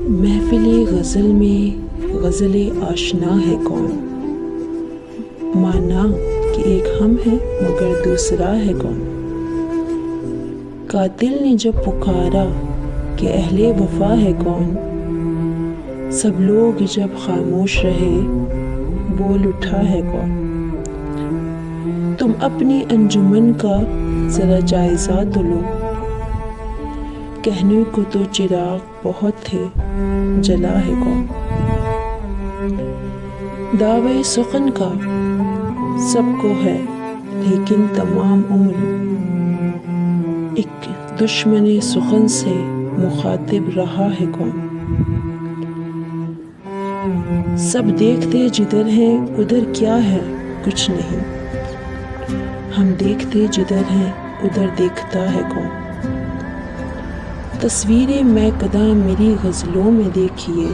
محفل غزل میں غزل آشنا ہے کون، مانا کہ ایک ہم ہے مگر دوسرا ہے کون۔ قاتل نے جب پکارا کہ اہل وفا ہے کون، سب لوگ جب خاموش رہے بول اٹھا ہے کون۔ تم اپنی انجمن کا ذرا جائزہ تو لو، کہنے کو تو چراغ بہت تھے جلا ہے کون۔ دعوی سخن کا سب کو ہے لیکن تمام عمر ایک دشمن سخن سے مخاطب رہا ہے کون۔ سب دیکھتے جدھر ہیں ادھر کیا ہے کچھ نہیں، ہم دیکھتے جدھر ہیں ادھر دیکھتا ہے کون۔ تصویریں میں کدا میری غزلوں میں دیکھیے،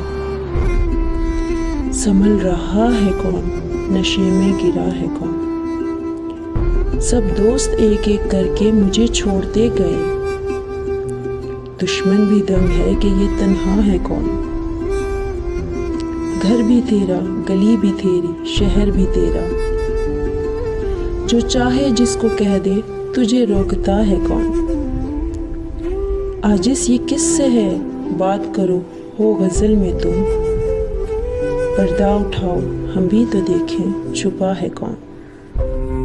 سنبھل رہا ہے کون نشے میں گرا ہے کون۔ سب دوست ایک ایک کر کے مجھے چھوڑتے گئے، دشمن بھی دنگ ہے کہ یہ تنہا ہے کون۔ گھر بھی تیرا گلی بھی تیری شہر بھی تیرا، جو چاہے جس کو کہہ دے تجھے روکتا ہے کون۔ عاجز یہ کس سے ہے بات کرو ہو غزل میں تم، پردہ اٹھاؤ ہم بھی تو دیکھیں چھپا ہے کون۔